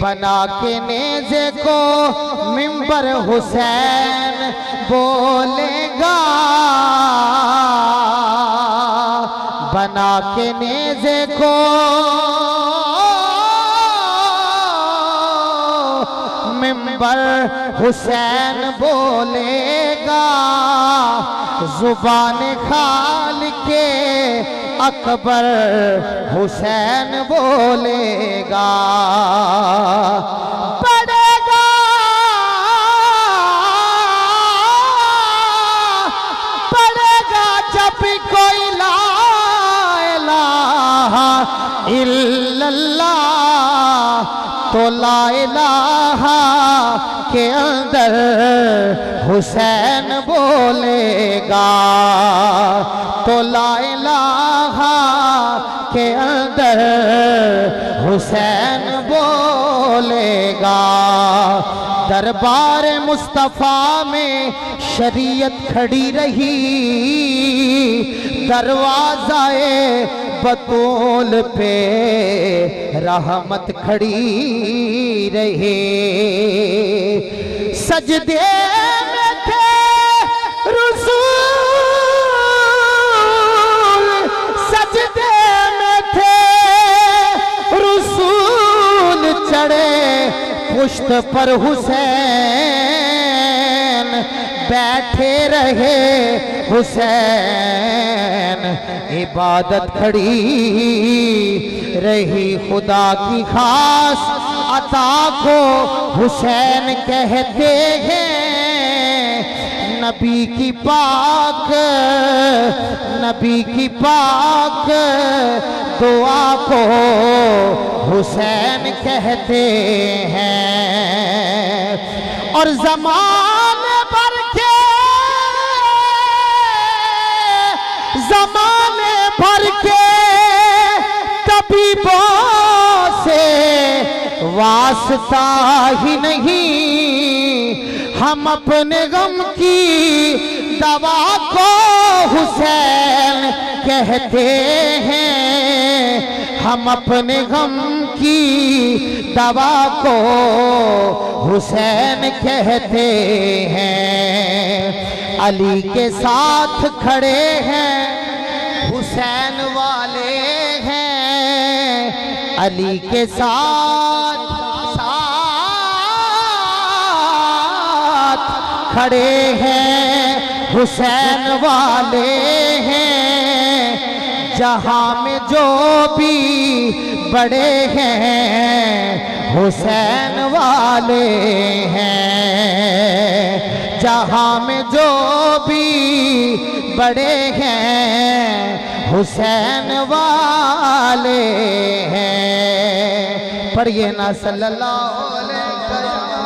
बना के नेज़े को मिंबर हुसैन बोलेगा, बना के नेज़े को मिंबर हुसैन बोलेगा, जुबान खाल के अकबर हुसैन बोलेगा। पड़ेगा पड़ेगा जब कोई ला इलाहा इल्लल्लाह, तो ला इलाहा के अंदर हुसैन बोलेगा, तो ला इलाहा के अंदर हुसैन बोलेगा। दरबार मुस्तफ़ा में शरीयत खड़ी रही, दरवाज़ाए बतूल पे रहमत खड़ी रही। सजदे में थे रसूल, सजदे में थे रसूल, चढ़े पुश्त पर हुसैन, बैठे रहे हुसैन, इबादत खड़ी रही। खुदा की खास अता को हुसैन कहते हैं, नबी की पाक, नबी की पाक दुआ को हुसैन कहते हैं। और ज़माने भर के, ज़माने भर के तबीबों से वास्ता ही नहीं, हम अपने गम की दवा को हुसैन कहते हैं, हम अपने गम की दवा को हुसैन कहते हैं। अली के साथ खड़े हैं हुसैन वाले हैं, अली के साथ साथ खड़े हैं हुसैन वाले हैं। जहां में जो भी बड़े हैं हुसैन वाले हैं, जहां में जो भी बड़े हैं हुसैन वाले हैं। पढ़िए ना सल्लल्लाहु अलैहि वसल्लम।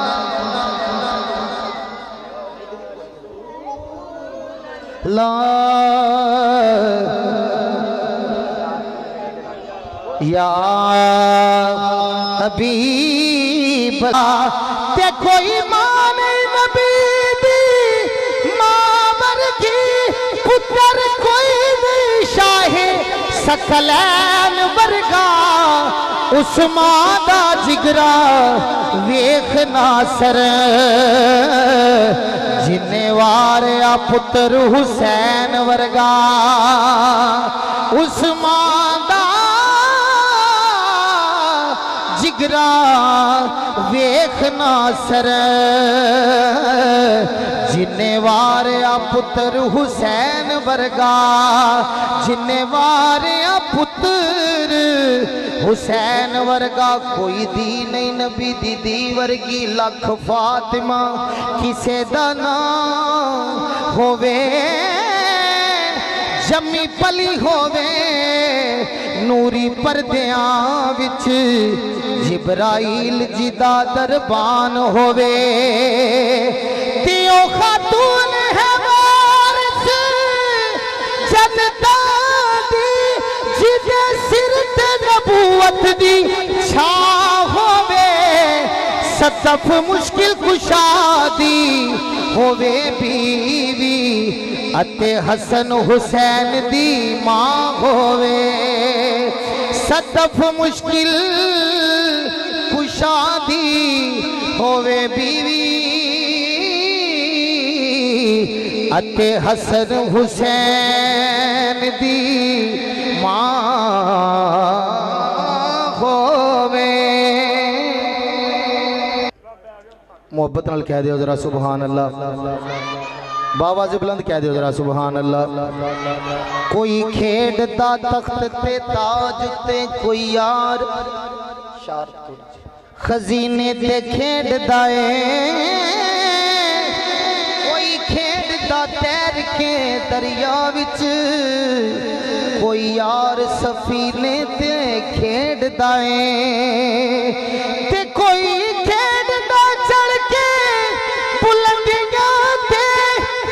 या हबीब देखो ईमान नबी दी मावर की पुत्र कोई नहीं, शाहे सकलैन वर्गा उस्मान दा जिगरा वेखना सर, जिन्ने वारिया पुत्र हुसैन वर्गा उस्मान दा जिगरा वेखना सर, जिन्ने वारिया पुत्र हुसैन वर्गा, जिन्ने वारिया पुत्र हुसैन वर्गा कोई दी नहीं नबी दी वर्गी। लख फातिमा किसे दा ना होवे, जमी पली होवे नूरी परदियां विच, जिब्राइल जी दा दरबान होवे। तियो खातून है वारिस जनता दी, जिदे सिर ते नबूवत दी छा होवे। सतफ मुश्किल कुशादी होवे बीवी, अते हसन हुसैन दी मां होवे। सतफ मुश्किल कुशादी होवे बीवी अते हसन हुसैन दी मां होवे। मोहब्बत नाल कह दियो जरा सुभान अल्लाह। बाबा जी बुलंद कह दियो जरा सुभान अल्लाह। कोई खेड़दा तख्त ते ताज ते कोई यार खजीने ते खेड़दा है। कोई खेड़दा तैर के दरिया विच कोई यार सफीने ते खेड़दा है। ते कोई खेड़दा चढ़ के बुलंदियां ते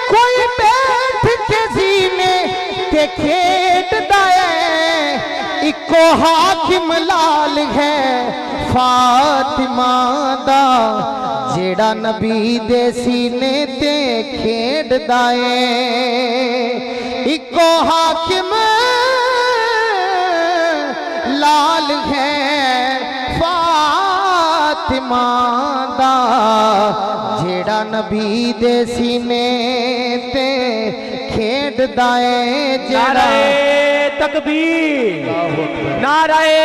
कोई बैठ के जीने ते खेड़दा है। इको हाकिम लाल है फातिमा दा जेड़ा नबी दे सीने ते खेड़दा है। इको हाकिम लाल है फातिमा दा जेड़ा नबी दे सीने ते खेड़दा है। जेड़ा तकबीर नाराए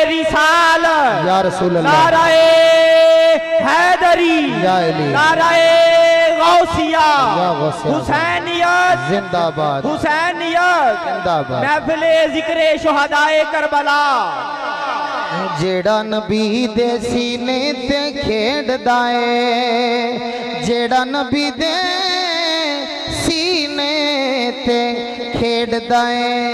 रिसालत या रसूल अल्लाह नाराए हैदरी नाराए गौसिया हुसैनियत जिंदाबाद हुसैनियत जिंदाबाद। महफिले जिक्रे शुहदाए करबला जेड़ा नबी दे सीने ते खेड़दा है। जेड़ा नबी दे सीने ते खेड़दा है।